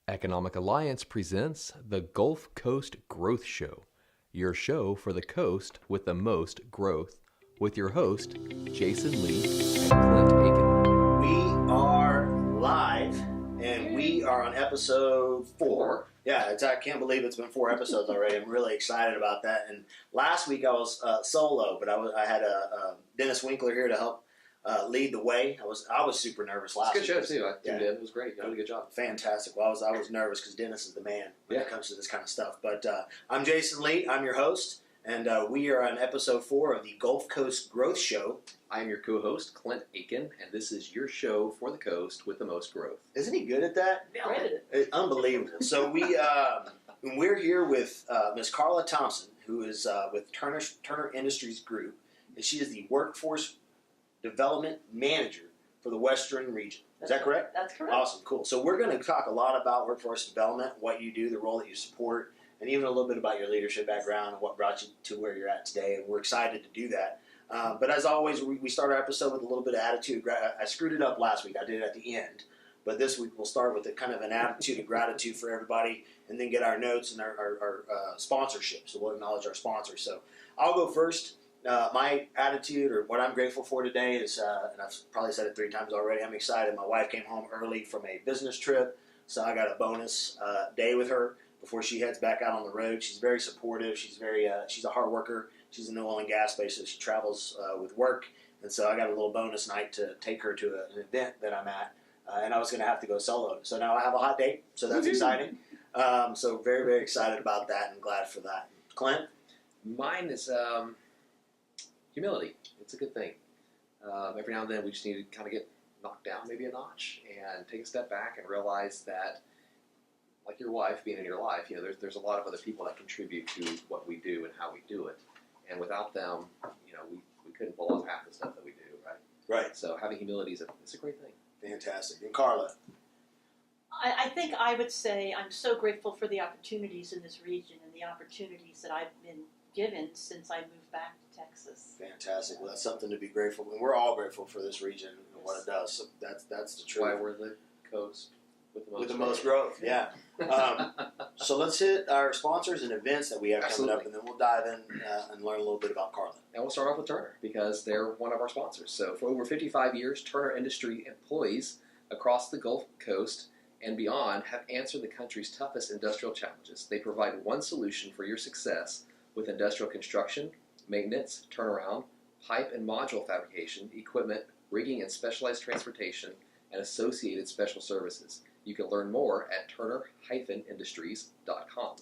Economic Alliance presents the Gulf Coast Growth Show, your show for the coast with the most growth, with your host, Jason Lee and Clint Akin. We are live, and we are on episode 4. Yeah, I can't believe it's been 4 episodes already. I'm really excited about that. And last week I was solo, but I had Dennis Winkler here to help lead the way. I was super nervous last week. It's a good show too. I tuned in. It was great. You did a good job. Fantastic. Well, I was nervous because Dennis is the man when it comes to this kind of stuff. But I'm Jason Lee. I'm your host, and we are on episode 4 of the Gulf Coast Growth Show. I am your co-host, Clint Akin, and this is your show for the coast with the most growth. Isn't he good at that? Yeah. Unbelievable. So we're here with Miss Carla Thompson, who is with Turner Industries Group, and she is the Workforce Development Manager for the Western region. Is that correct? That's correct. Awesome, cool. So we're going to talk a lot about workforce development, what you do, the role that you support, and even a little bit about your leadership background and what brought you to where you're at today. And we're excited to do that. But as always, we start our episode with a little bit of attitude. I screwed it up last week. I did it at the end. But this week we'll start with kind of an attitude of gratitude for everybody, and then get our notes and our sponsorship. So we'll acknowledge our sponsors. So I'll go first. My attitude, or what I'm grateful for today, is, and I've probably said it 3 times already, I'm excited. My wife came home early from a business trip, so I got a bonus day with her before she heads back out on the road. She's very supportive. She's a hard worker. She's in the oil and gas space, so she travels with work, and so I got a little bonus night to take her to an event that I'm at, and I was going to have to go solo. So now I have a hot date, so that's exciting. So very, very excited about that and glad for that. Clint? Mine is humility. It's a good thing. Every now and then we just need to kind of get knocked down maybe a notch and take a step back and realize that, like your wife being in your life, there's a lot of other people that contribute to what we do and how we do it. And without them, we couldn't pull off half the stuff that we do, right? Right. So having humility is a great thing. Fantastic. And Carla? I think I would say I'm so grateful for the opportunities in this region and the opportunities that I've been given since I moved back to Texas. Fantastic. Well, that's something to be grateful for. And we're all grateful for this region and what it does. So that's the truth. Why we're the coast with the most growth. Yeah. So let's hit our sponsors and events that we have coming up, and then we'll dive in and learn a little bit about Carla. And we'll start off with Turner because they're one of our sponsors. So for over 55 years, Turner Industry employees across the Gulf Coast and beyond have answered the country's toughest industrial challenges. They provide one solution for your success with industrial construction, maintenance, turnaround, pipe and module fabrication, equipment, rigging and specialized transportation, and associated special services. You can learn more at turner-industries.com.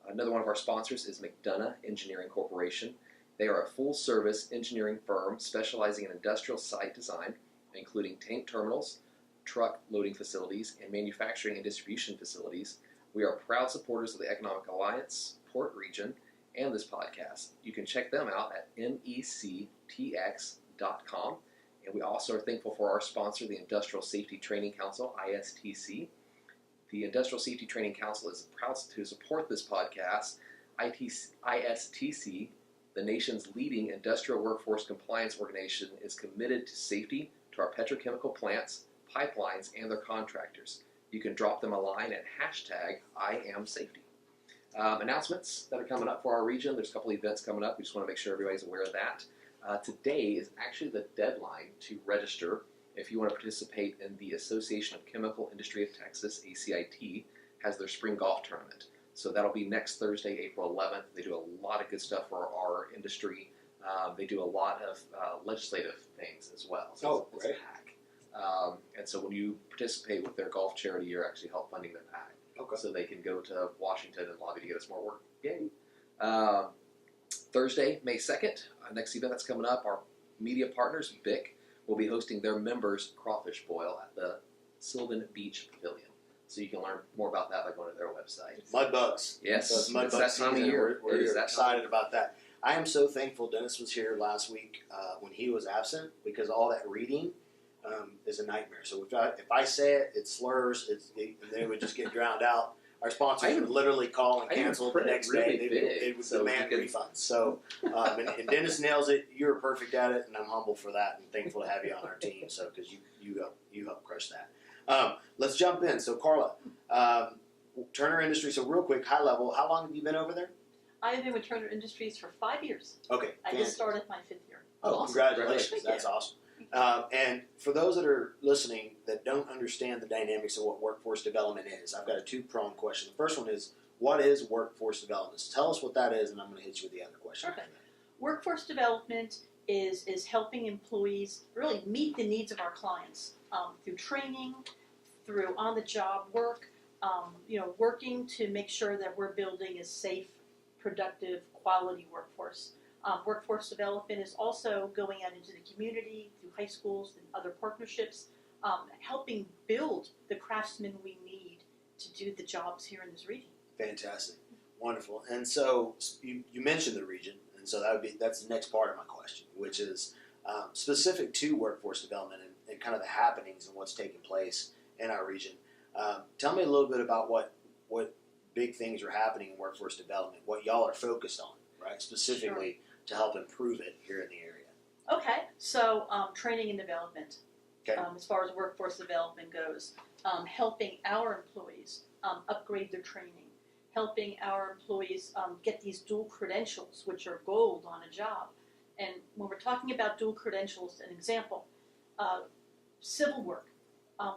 Another one of our sponsors is McDonough Engineering Corporation. They are a full-service engineering firm specializing in industrial site design, including tank terminals, truck loading facilities, and manufacturing and distribution facilities. We are proud supporters of the Economic Alliance, Port Region, and this podcast. You can check them out at nectx.com. And we also are thankful for our sponsor, the Industrial Safety Training Council, ISTC. The Industrial Safety Training Council is proud to support this podcast. ISTC, the nation's leading industrial workforce compliance organization, is committed to safety to our petrochemical plants, pipelines, and their contractors. You can drop them a line at #IamSafety. Announcements that are coming up for our region. There's a couple events coming up. We just want to make sure everybody's aware of that. Today is actually the deadline to register if you want to participate in the Association of Chemical Industry of Texas, ACIT, has their spring golf tournament. So that'll be next Thursday, April 11th. They do a lot of good stuff for our industry. They do a lot of legislative things as well. So it's a PAC. And so when you participate with their golf charity, you're actually help funding their PAC. Okay. So they can go to Washington and lobby to get us more work. Yay. Thursday, May 2nd, next event that's coming up, our media partners, BIC, will be hosting their members' crawfish boil at the Sylvan Beach Pavilion. So you can learn more about that by going to their website. Mud bugs. Yes, so it's mud it's bug that time of season. year. We're excited about that. I am so thankful Dennis was here last week when he was absent, because all that reading is a nightmare. So if I say it, it slurs, they would just get drowned out. Our sponsors would literally call and cancel the next day. They would demand refunds. So, and Dennis nails it. You're perfect at it, and I'm humble for that and thankful to have you on our team. So, because you help crush that. Let's jump in. So, Carla, Turner Industries. So real quick, high level, how long have you been over there? I've been with Turner Industries for 5 years. Okay. I just started my 5th year. Oh, Awesome. congratulations. Thank That's you. awesome. And for those that are listening that don't understand the dynamics of what workforce development is, I've got a two-pronged question. The first one is, what is workforce development? So tell us what that is, and I'm going to hit you with the other question. Okay. Workforce development is helping employees really meet the needs of our clients through training, through on-the-job work, working to make sure that we're building a safe, productive, quality workforce. Workforce development is also going out into the community through high schools and other partnerships, helping build the craftsmen we need to do the jobs here in this region. Fantastic. Wonderful. And so you mentioned the region, and so that's the next part of my question, which is specific to workforce development and kind of the happenings and what's taking place in our region. Tell me a little bit about what big things are happening in workforce development, what y'all are focused on, right, specifically to help improve it here in the area. Okay, so training and development, Okay. as far as workforce development goes, helping our employees upgrade their training, helping our employees get these dual credentials, which are gold on a job. And when we're talking about dual credentials, an example, civil work.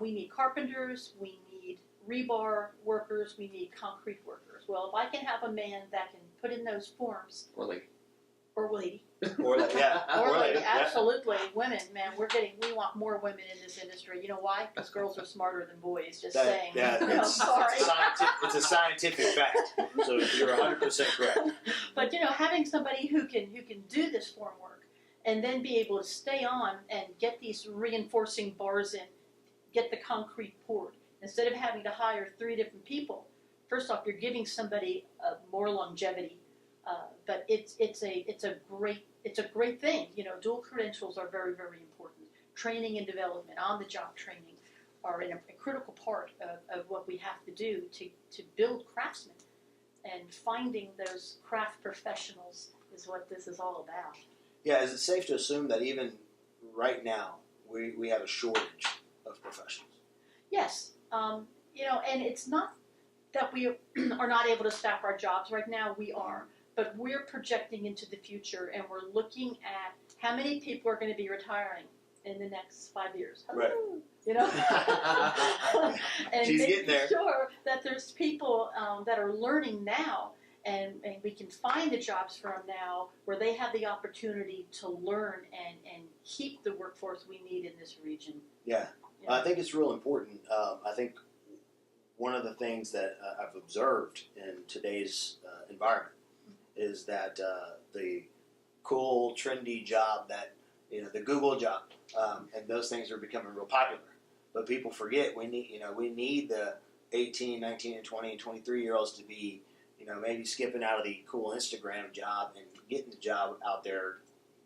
We need carpenters, we need rebar workers, we need concrete workers. Well, if I can have a man that can put in those forms, Or like, or lady, Or lady, yeah. absolutely, women, man, we want more women in this industry. You know why? Because girls are smarter than boys, just saying. Sorry. It's a scientific fact, so you're 100% correct. But having somebody who can do this form work and then be able to stay on and get these reinforcing bars in, get the concrete poured, instead of having to hire 3 different people. First off, you're giving somebody more longevity, but it's a great thing. Dual credentials are very, very important. Training and development, on-the-job training, are a critical part of what we have to do to build craftsmen. And finding those craft professionals is what this is all about. Yeah, is it safe to assume that even right now we have a shortage of professionals? Yes, and it's not that we are not able to staff our jobs right now. We are, but we're projecting into the future, and we're looking at how many people are going to be retiring in the next 5 years. Right. And She's making getting there. sure that there's people that are learning now, and we can find the jobs for them now where they have the opportunity to learn and keep the workforce we need in this region. Yeah. I think it's real important. I think one of the things that I've observed in today's environment is that the cool, trendy job that, the Google job, and those things are becoming real popular. But people forget we need the 18, 19, and 20, and 23-year-olds to be, maybe skipping out of the cool Instagram job and getting the job out there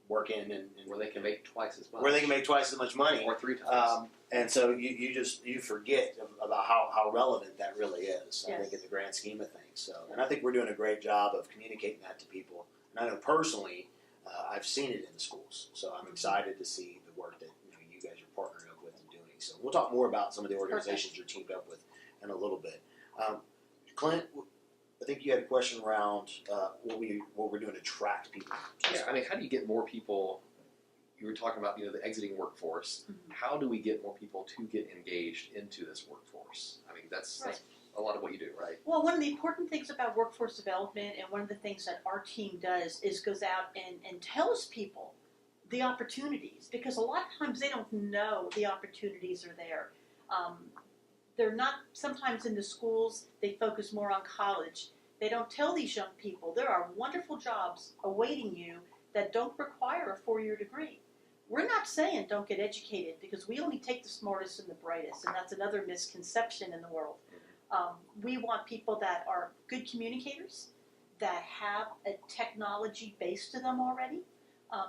working and where they can make twice as much. where they can make twice as much money. Or 3 times. And so you forget about how relevant that really is. Yes. I think in the grand scheme of things. So, and I think we're doing a great job of communicating that to people. And I know personally, I've seen it in the schools. So I'm excited to see the work that you guys are partnering up with and doing. So we'll talk more about some of the organizations you're teamed up with in a little bit. Clint, I think you had a question around what we're doing to attract people. Yeah, how do you get more people? You were talking about the exiting workforce. Mm-hmm. How do we get more people to get engaged into this workforce? That's a lot of what you do, right? Well, one of the important things about workforce development, and one of the things that our team does, is goes out and tells people the opportunities, because a lot of times they don't know the opportunities are there. They're not, sometimes in the schools, they focus more on college. They don't tell these young people there are wonderful jobs awaiting you that don't require a 4-year degree. We're not saying don't get educated, because we only take the smartest and the brightest, and that's another misconception in the world. We want people that are good communicators, that have a technology base to them already,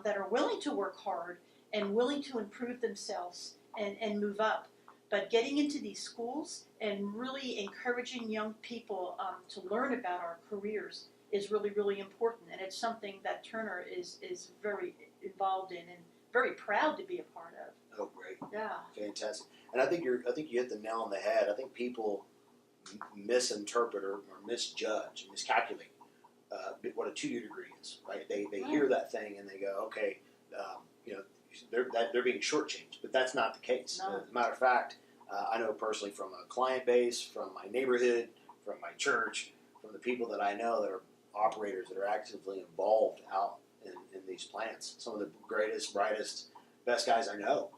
that are willing to work hard and willing to improve themselves and move up. But getting into these schools and really encouraging young people to learn about our careers is really, really important. And it's something that Turner is very involved in and very proud to be a part of. Oh, great. Yeah. Fantastic. And I think you hit the nail on the head. I think people misinterpret or misjudge, miscalculate what a 2-year degree is. Right? They hear that thing and they go, okay, they're being shortchanged, but that's not the case. No. As a matter of fact, I know personally from a client base, from my neighborhood, from my church, from the people that I know that are operators that are actively involved out in these plants. Some of the greatest, brightest, best guys I know,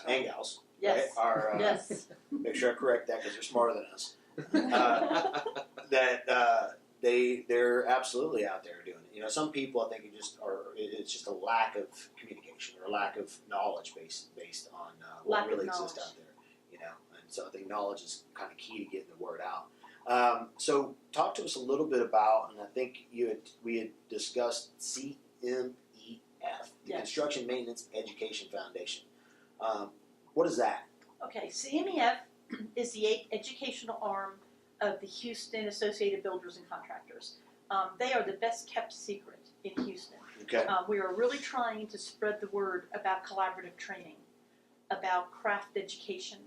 and gals, Yes. right, are Yes. make sure I correct that because they're smarter than us. They're absolutely out there doing it. Some people I think it's just a lack of communication or a lack of knowledge based on what Lack of really exists knowledge. out there. And so I think knowledge is kind of key to getting the word out. So talk to us a little bit about, and I think we had discussed CMEF, the Yes. Construction Maintenance Education Foundation. What is that? Okay, CMEF is the educational arm of the Houston Associated Builders and Contractors. They are the best kept secret in Houston. Okay. We are really trying to spread the word about collaborative training, about craft education.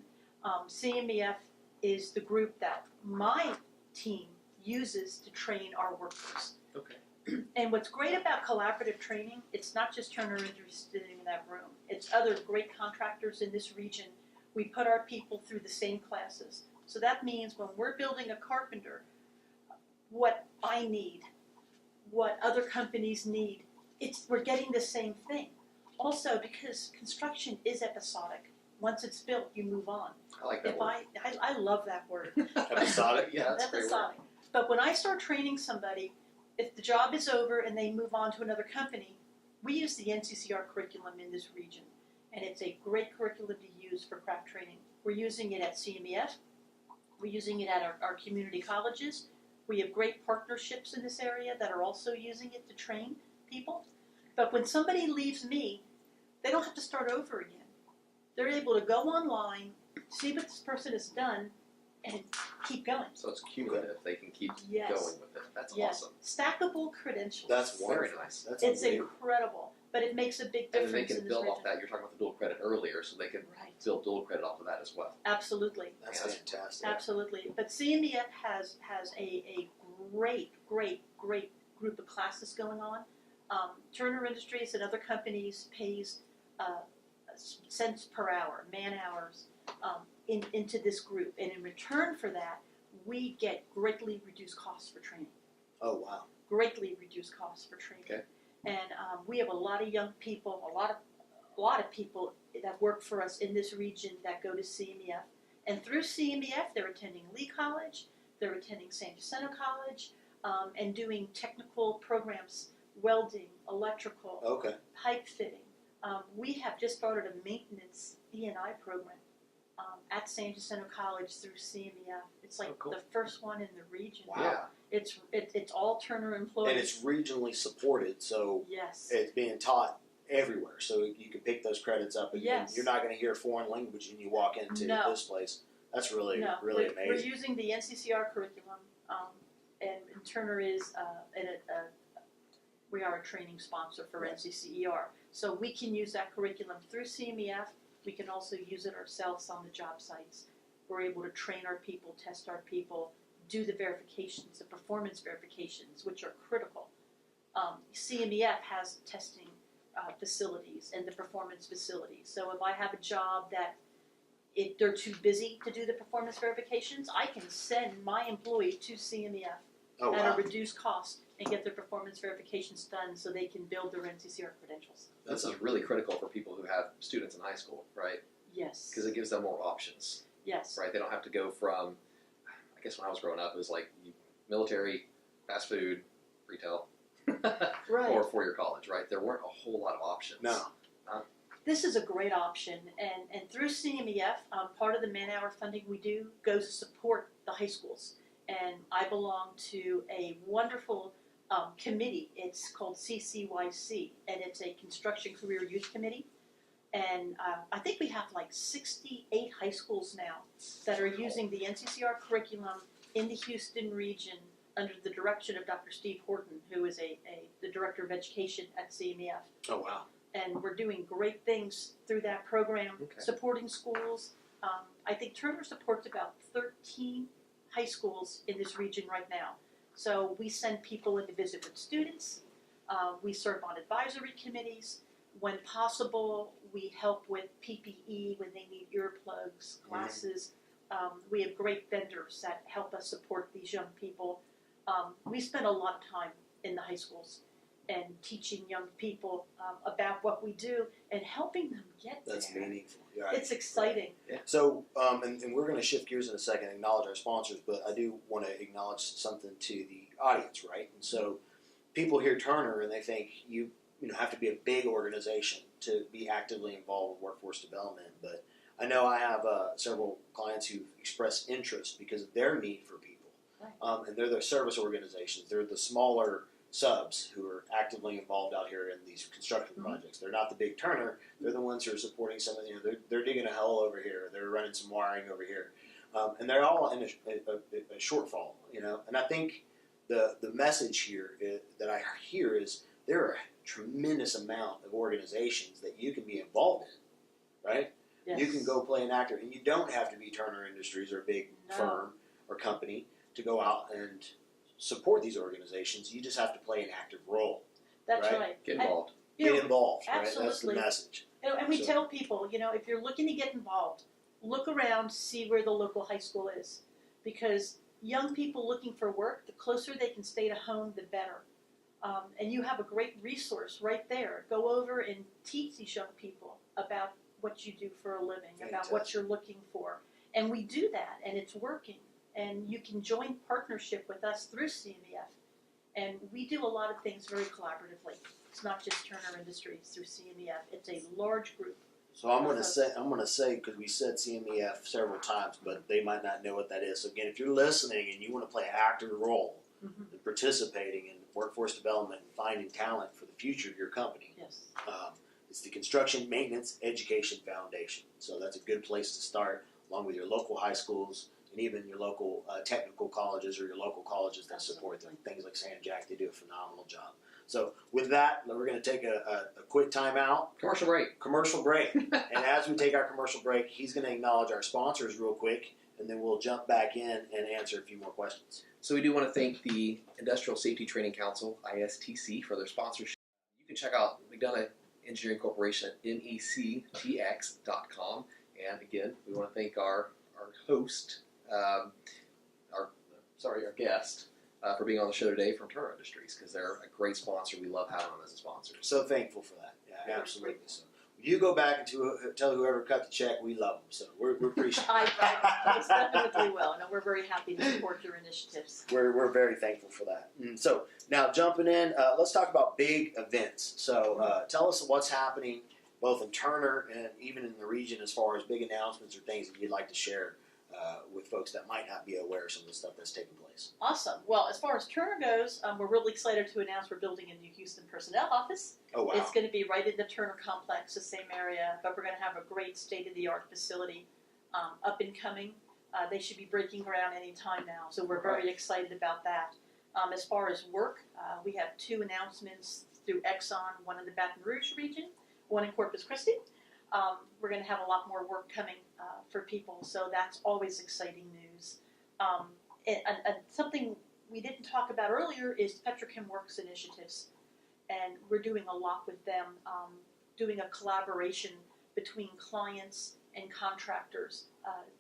CMEF is the group that my team uses to train our workforce. Okay. And what's great about collaborative training, it's not just Turner Industries sitting in that room. It's other great contractors in this region. We put our people through the same classes. So that means when we're building a carpenter, what I need, what other companies need, we're getting the same thing. Also, because construction is episodic. Once it's built, you move on. I like that word. I love that word. Episodic? Yeah, that's a great word. Episodic. But when I start training somebody, if the job is over and they move on to another company, we use the NCCER curriculum in this region. And it's a great curriculum to use for craft training. We're using it at CMEF. We're using it at our community colleges. We have great partnerships in this area that are also using it to train people. But when somebody leaves me, they don't have to start over again. They're able to go online, see what this person has done, and keep going. So it's cumulative. They can keep Yes. going with it. That's Yes. awesome. Stackable credentials. That's Very wonderful. nice. That's It's unbelievable. incredible, but it makes a big And then difference they in can this build region. off that. You're talking about the dual credit earlier, so they can Right. build dual credit off of that as well. Absolutely. That's Yeah. fantastic. Absolutely. But CMEF has a great group of classes going on. Turner Industries and other companies pays cents per hour, man hours, into this group. And in return for that, we get greatly reduced costs for training. Oh, wow. Greatly reduced costs for training. Okay. And we have a lot of young people, a lot of people that work for us in this region that go to CMEF. And through CMEF, they're attending Lee College, they're attending San Jacinto College, and doing technical programs, welding, electrical, Okay. pipe fitting. We have just started a maintenance E&I program at San Jacinto College through CMEF. It's like Oh, cool. the first one in the region. Wow. Yeah. It's all Turner employees. And it's regionally supported, so Yes. it's being taught everywhere. So you can pick those credits up, and Yes. you're not going to hear foreign language when you walk into No. this place. That's really No, really we're amazing. using the NCCER curriculum, and Turner is we are a training sponsor for Right. NCCER. So we can use that curriculum through CMEF. We can also use it ourselves on the job sites. We're able to train our people, test our people, do the verifications, the performance verifications, which are critical. CMEF has testing facilities and the performance facilities. So if I have a job that they're too busy to do the performance verifications, I can send my employee to CMEF Oh, at wow. a reduced cost and get their performance verifications done so they can build their NCCER credentials. This is really critical for people who have students in high school, right? Yes. Because it gives them more options, Yes. right? They don't have to go from, I guess when I was growing up, it was like military, fast food, retail, Right. or four-year college, right? There weren't a whole lot of options. No. This is a great option, and through CMEF, part of the man-hour funding we do goes to support the high schools. And I belong to a wonderful committee. It's called CCYC, and it's a Construction Career Youth Committee. And I think we have like 68 high schools now that are using the NCCER curriculum in the Houston region under the direction of Dr. Steve Horton, who is the Director of Education at CMEF. Oh, wow. And we're doing great things through that program, Okay. supporting schools. I think Turner supports about 13 high schools in this region right now. So we send people in to visit with students. We serve on advisory committees. When possible, we help with PPE when they need earplugs, glasses. We have great vendors that help us support these young people. We spend a lot of time in the high schools and teaching young people about what we do and helping them get there. That's meaningful. Right. It's exciting. Yeah. So, and we're going to shift gears in a second and acknowledge our sponsors, but I do want to acknowledge something to the audience, right? And so people hear Turner and they think you have to be a big organization to be actively involved with workforce development. But I know I have several clients who've expressed interest because of their need for people. Right. And they're the service organizations. They're the smaller subs who are actively involved out here in these construction projects. They're not the big Turner. They're the ones who are supporting some of they're digging a hole over here. They're running some wiring over here, and they're all in a shortfall. And I think the message here that I hear is there are a tremendous amount of organizations that you can be involved in, right? Yes. You can go play an actor, and you don't have to be Turner Industries or a big firm or company to go out and support these organizations. You just have to play an active role. That's Right. right. Get involved. Get involved, right? That's the absolutely. message. And we So- tell people, if you're looking to get involved, look around, see where the local high school is. Because young people looking for work, the closer they can stay to home, the better. And you have a great resource right there. Go over and teach these young people about what you do for a living, about what you're looking for. And we do that, and it's working. And you can join partnership with us through CMEF. And we do a lot of things very collaboratively. It's not just Turner Industries through CMEF. It's a large group. So I'm going to say because we said CMEF several times, but they might not know what that is. So again, if you're listening and you want to play an active role in participating in workforce development and finding talent for the future of your company, Yes. it's the Construction Maintenance Education Foundation. So that's a good place to start, along with your local high schools and even your local technical colleges or your local colleges that support them. Things like San Jack, they do a phenomenal job. So with that, we're going to take a quick time out. Commercial break. And as we take our commercial break, he's going to acknowledge our sponsors real quick, and then we'll jump back in and answer a few more questions. So we do want to thank the Industrial Safety Training Council, ISTC, for their sponsorship. You can check out McDonough Engineering Corporation at mectx.com. And again, we want to thank our host, our guest, for being on the show today from Turner Industries, because they're a great sponsor. We love having them as a sponsor. So thankful for that. Yeah, absolutely. So you go back and tell whoever cut the check we love them. So we're appreciative. I most definitely will. And we're very happy to support your initiatives. We're very thankful for that. So now jumping in, let's talk about big events. So tell us what's happening both in Turner and even in the region as far as big announcements or things that you'd like to share with folks that might not be aware of some of the stuff that's taking place. Awesome. Well, as far as Turner goes, we're really excited to announce we're building a new Houston personnel office. Oh, wow. It's going to be right in the Turner complex, the same area, but we're going to have a great state-of-the-art facility up and coming. They should be breaking ground any time now, so we're very excited about that. As far as work, we have 2 announcements through Exxon, one in the Baton Rouge region, one in Corpus Christi. We're going to have a lot more work coming for people, so that's always exciting news. And something we didn't talk about earlier is Petrochem Works initiatives, and we're doing a lot with them, doing a collaboration between clients and contractors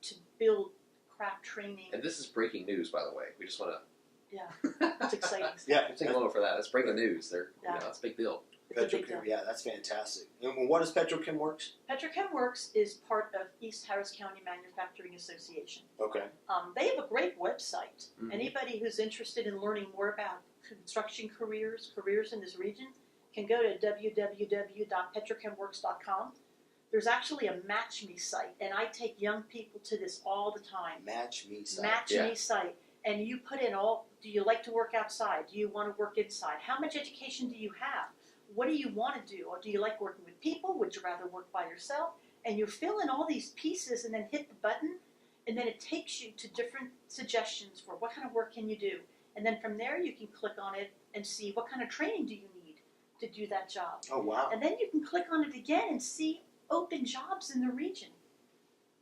to build craft training. And this is breaking news, by the way. We just want to It's exciting stuff. Yeah, take a moment for that. It's breaking news. That's a big deal. It's a big deal. Petrochem, yeah, that's fantastic. And what is Petrochem Works? Petrochem Works is part of East Harris County Manufacturing Association. Okay. They have a great website. Anybody who's interested in learning more about construction careers in this region can go to www.petrochemworks.com. There's actually a Match Me site, and I take young people to this all the time. Match Me site. Match Me site. And you put in do you like to work outside? Do you want to work inside? How much education do you have? What do you want to do? Or do you like working with people? Would you rather work by yourself? And you fill in all these pieces and then hit the button, and then it takes you to different suggestions for what kind of work can you do. And then from there you can click on it and see what kind of training do you need to do that job. Oh, wow. And then you can click on it again and see open jobs in the region.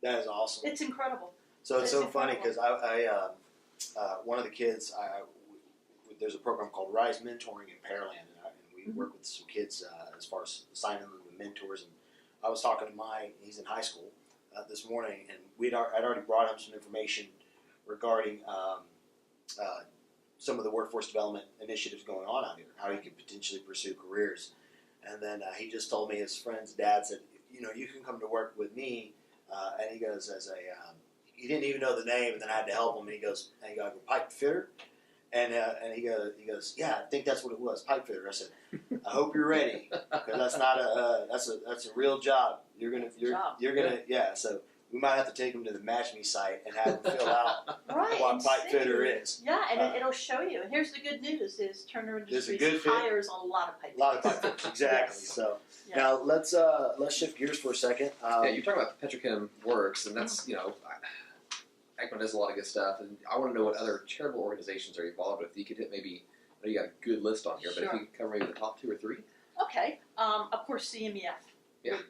That is awesome. It's incredible. So it's so funny because I one of the kids, there's a program called Rise Mentoring in Pearland, and we work with some kids as far as signing them to mentors. And I was talking to he's in high school this morning, and I'd already brought him some information regarding some of the workforce development initiatives going on out here, how he could potentially pursue careers. And then he just told me his friend's dad said, you can come to work with me. And he goes, he didn't even know the name, and then I had to help him. And he goes, pipe fitter? And he goes, yeah, I think that's what it was, pipe fitter. I said, I hope you're ready, because that's not that's a real job. You're gonna, yeah. So we might have to take him to the Match Me site and have him fill out what pipe fitter is. Yeah, and it'll show you. And here's the good news: is Turner Industries hires a lot of pipe fitters. A lot of pipe fitters, exactly. Yes. So now let's shift gears for a second. You're talking about Petrochem Works, and that's Akin does a lot of good stuff, and I want to know what other charitable organizations are you involved with. You could hit maybe, I know you got a good list on here, but if you could cover maybe the top 2 or 3. Okay. Of course, CMEF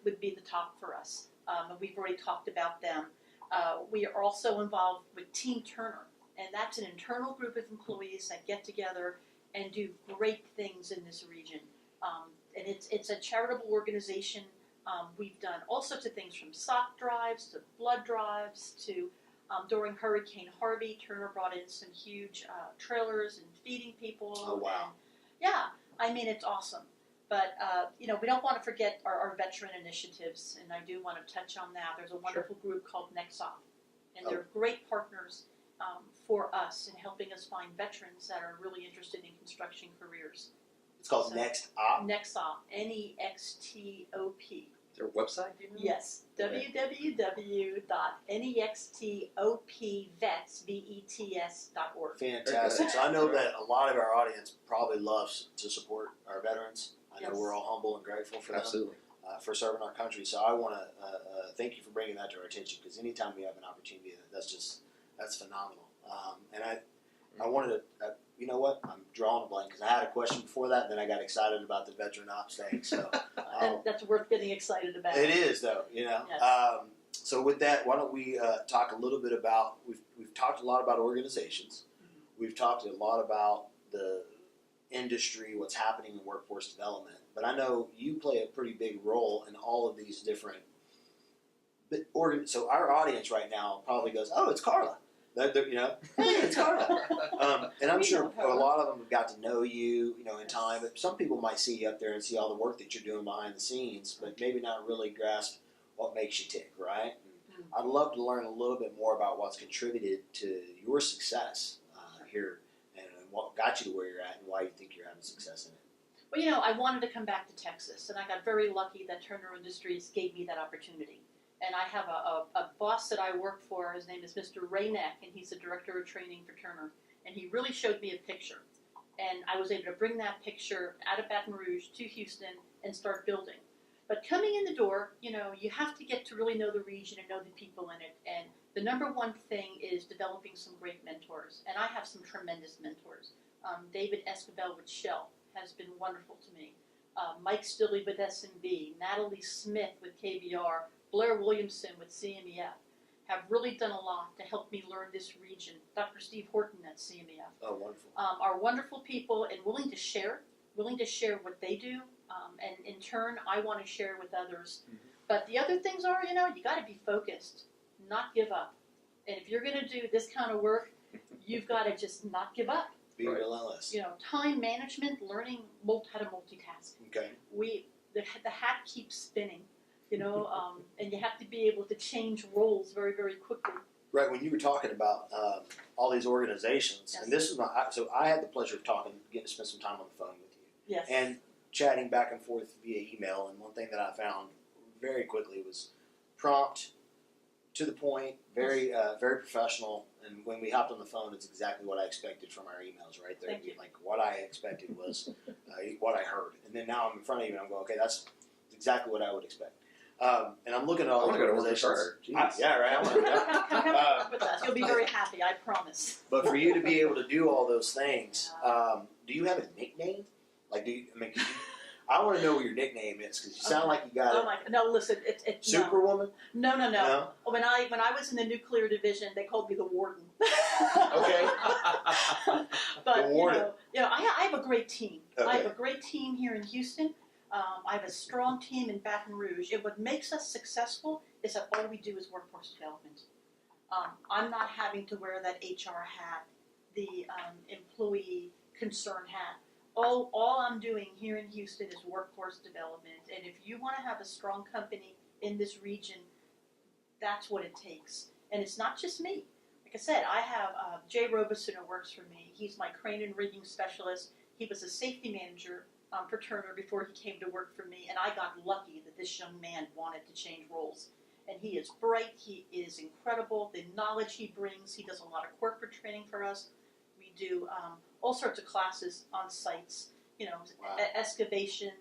would be the top for us. And we've already talked about them. We are also involved with Team Turner, and that's an internal group of employees that get together and do great things in this region. And it's a charitable organization. We've done all sorts of things, from sock drives to blood drives to during Hurricane Harvey, Turner brought in some huge trailers and feeding people. Oh, wow. And, it's awesome. But, we don't want to forget our veteran initiatives, and I do want to touch on that. There's a wonderful group called NCCER, and they're great partners for us in helping us find veterans that are really interested in construction careers. It's called NextOp? NextOp, NEXTOP. Is there a website? Do you know? Yes, www.nextopvets.org. Fantastic. So I know that a lot of our audience probably loves to support our veterans. I know we're all humble and grateful for them. Absolutely. For serving our country. So I want to thank you for bringing that to our attention, because anytime we have an opportunity, that's phenomenal. And I wanted to, you know what? I'm drawing a blank, because I had a question before that, and then I got excited about the veteran ops thing. So and that's worth getting excited about. It is, though. Yes. So with that, why don't we talk a little bit about? We've talked a lot about organizations. Mm-hmm. We've talked a lot about the industry, what's happening in workforce development. But I know you play a pretty big role in all of these different. So our audience right now probably goes, "Oh, it's Carla." Hey, it's Carla. And I'm sure a lot of them have got to know you, in time. But some people might see you up there and see all the work that you're doing behind the scenes, but maybe not really grasp what makes you tick, right? And I'd love to learn a little bit more about what's contributed to your success here, and what got you to where you're at, and why you think you're having success in it. Well, I wanted to come back to Texas, and I got very lucky that Turner Industries gave me that opportunity. And I have a boss that I work for. His name is Mr. Rayneck, and he's the director of training for Turner. And he really showed me a picture. And I was able to bring that picture out of Baton Rouge to Houston and start building. But coming in the door, you have to get to really know the region and know the people in it. And the number one thing is developing some great mentors. And I have some tremendous mentors. David Escobar with Shell has been wonderful to me. Mike Stilley with S&B, Natalie Smith with KBR, Blair Williamson with CMEF have really done a lot to help me learn this region. Dr. Steve Horton at CMEF. Oh, wonderful. Are wonderful people and willing to share what they do. And in turn, I want to share with others. Mm-hmm. But the other things are, you got to be focused, not give up. And if you're going to do this kind of work, you've got to just not give up. Be relentless. Time management, learning how to multitask. Okay. The hat keeps spinning. And you have to be able to change roles very, very quickly. Right, when you were talking about all these organizations, and this is so I had the pleasure of getting to spend some time on the phone with you. Yes. And chatting back and forth via email, and one thing that I found very quickly was prompt, to the point, very professional, and when we hopped on the phone, it's exactly what I expected from our emails right there. Thank you. Like, what I expected was what I heard. And then now I'm in front of you, and I'm going, okay, that's exactly what I would expect. And I'm looking at all these organizations. Yeah, right. Come work with us. You'll be very happy, I promise. But for you to be able to do all those things, do you have a nickname? Like, I want to know what your nickname is because you sound like you got Oh it. my! No, listen, it's no. Superwoman? No. No? When I was in the nuclear division, they called me the warden. Okay. But The warden. I have a great team. I Okay. have a great team here in Houston. I have a strong team in Baton Rouge. And what makes us successful is that all we do is workforce development. I'm not having to wear that HR hat, the employee concern hat. All I'm doing here in Houston is workforce development. And if you want to have a strong company in this region, that's what it takes. And it's not just me. Like I said, I have Jay Robeson who works for me. He's my crane and rigging specialist. He was a safety manager for Turner before he came to work for me. And I got lucky that this young man wanted to change roles. And he is bright. He is incredible. The knowledge he brings. He does a lot of corporate training for us. We do all sorts of classes on sites. Wow. Excavation,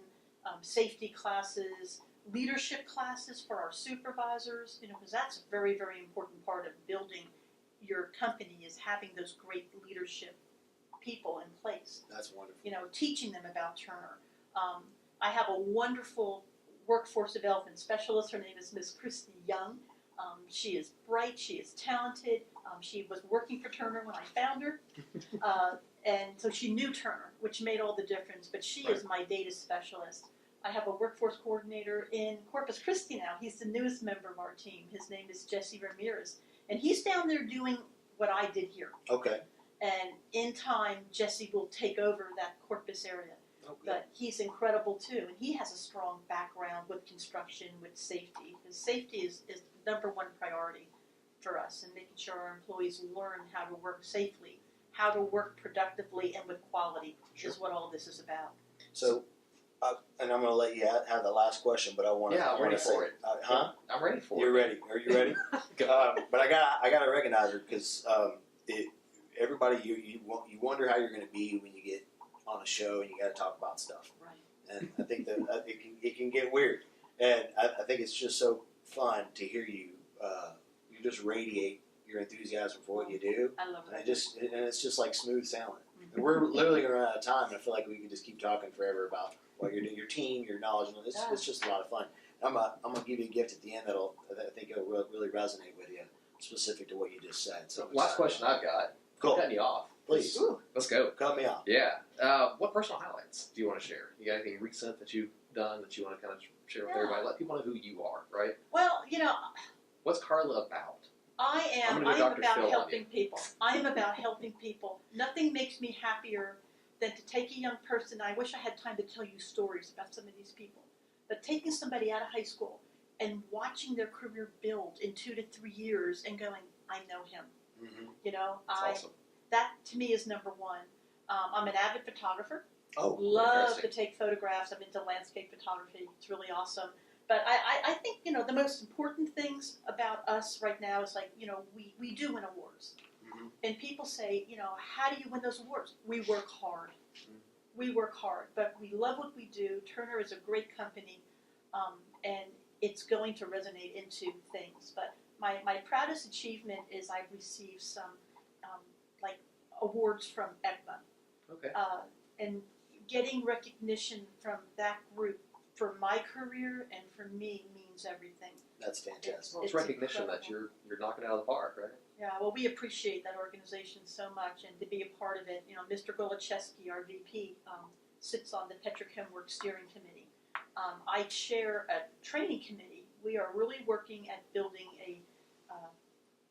safety classes, leadership classes for our supervisors. Because that's a very, very important part of building your company is having those great leadership people in place. That's wonderful. Teaching them about Turner. I have a wonderful workforce development specialist. Her name is Miss Christy Young. She is bright. She is talented. She was working for Turner when I found her. And so she knew Turner, which made all the difference. But she is my data specialist. I have a workforce coordinator in Corpus Christi now. He's the newest member of our team. His name is Jesse Ramirez. And he's down there doing what I did here. Okay. And in time, Jesse will take over that Corpus area. Okay. But he's incredible too. And he has a strong background with construction, with safety. Because safety is the number one priority for us, and making sure our employees learn how to work safely, how to work productively and with quality is what all this is about. So, and I'm going to let you have the last question, but I want to. Yeah, I'm ready for it. Huh? I'm ready for You're it. ready. Are you ready? But I got to recognize her because everybody you wonder how you're going to be when you get on a show and you got to talk about stuff. Right. And I think that it can get weird, and I think it's just so fun to hear you. You just radiate your enthusiasm for what you do. I love And that. it's just like smooth sailing. And we're literally going to run out of time, and I feel like we could just keep talking forever about what you're doing, your team, your knowledge. And it's just a lot of fun. I'm gonna give you a gift at the end that I think it'll really resonate with you, specific to what you just said. So Last question I've got. Cool. I'm cutting you off. Please. Ooh, let's go. Cut me off. Yeah. What personal highlights do you want to share? You got anything recent that you've done that you want to kind of share with everybody? Let people know who you are, right? Well, What's Carla about? I I'm am gonna go Dr. about Phil on helping people. I am about helping people. Nothing makes me happier than to take a young person. I wish I had time to tell you stories about some of these people. But taking somebody out of high school and watching their career build in 2 to 3 years and going, I know him. Mm-hmm. That's awesome. That to me is number one. I'm an avid photographer. Oh, Love to take photographs. I'm into landscape photography. It's really awesome. But I think, the most important things about us right now is we do win awards. Mm-hmm. And people say, how do you win those awards? We work hard. We work hard, but we love what we do. Turner is a great company, and it's going to resonate into things. But my proudest achievement is I've received some awards from ECMA. Okay. And getting recognition from that group for my career and for me means everything. That's fantastic. Well, it's recognition that you're knocking it out of the park, right? Yeah, well, we appreciate that organization so much, and to be a part of it. Mr. Golocheski, our VP, sits on the Petrochem Works Steering Committee. I chair a training committee. We are really working at building a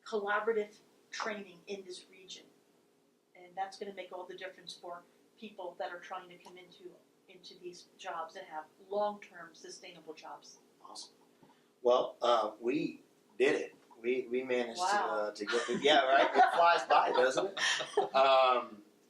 collaborative training in this region, and that's going to make all the difference for people that are trying to come into these jobs and have long-term sustainable jobs. Awesome. Well, we did it. We managed Wow. to get the right. It flies by, doesn't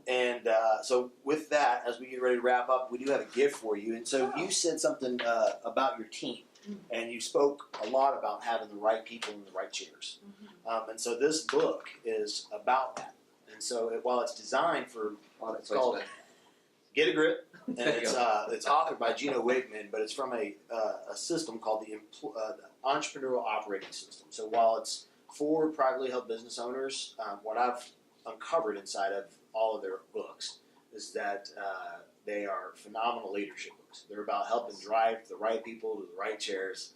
it? So with that, as we get ready to wrap up, we do have a gift for you. And so you said something about your team, and you spoke a lot about having the right people in the right chairs. Mm-hmm. And so this book is about that. And so while it's designed for it's called Get a Grip, and it's authored by Gino Wigman, but it's from a system called the Entrepreneurial Operating System. So while it's for privately held business owners, what I've uncovered inside of all of their books is that they are phenomenal leadership books. They're about helping drive the right people to the right chairs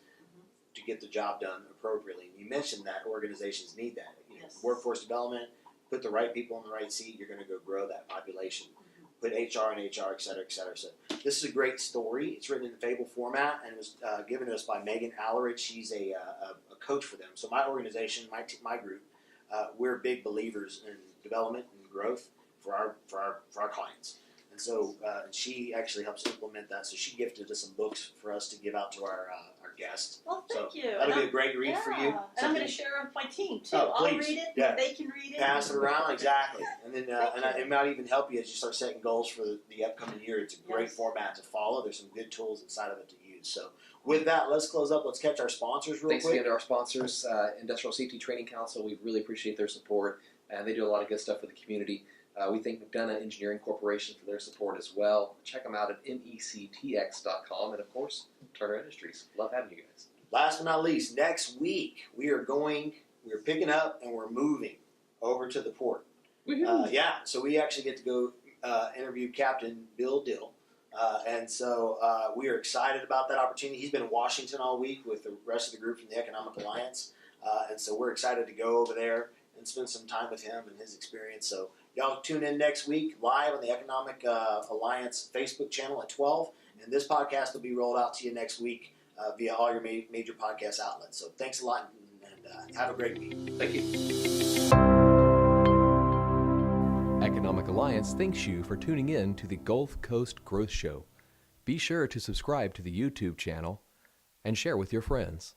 to get the job done appropriately. And you mentioned that organizations need that. Yes. Workforce development, put the right people in the right seat, you're going to go grow that population. Put HR in HR, et cetera, et cetera. So this is a great story. It's written in fable format and it was given to us by Megan Alleridge. She's a coach for them. So my organization, my group, we're big believers in development and growth for our clients. And so she actually helps implement that. So she gifted us some books for us to give out to our guests. Well, thank you. That'll be a great read for you. And I'm going to share it with my team too. Oh, I'll please. read it. Yeah. They can read it. Pass it around, exactly. And then Thank it might even help you as you start setting goals for the upcoming year. It's a great Yes. format to follow. There's some good tools inside of it to use. So with that, let's close up. Let's catch our sponsors real Thanks quick. again to our sponsors, Industrial Safety Training Council. We really appreciate their support, and they do a lot of good stuff for the community. We thank McDonough Engineering Corporation for their support as well. Check them out at mectx.com, and of course, Turner Industries. Love having you guys. Last but not least, next week we're picking up and we're moving over to the port. So we actually get to go interview Captain Bill Dill. And so we are excited about that opportunity. He's been in Washington all week with the rest of the group from the Economic Alliance. And so we're excited to go over there and spend some time with him and his experience. So y'all tune in next week live on the Economic Alliance Facebook channel at 12. And this podcast will be rolled out to you next week via all your major podcast outlets. So thanks a lot and have a great week. Thank you. Economic Alliance thanks you for tuning in to the Gulf Coast Growth Show. Be sure to subscribe to the YouTube channel and share with your friends.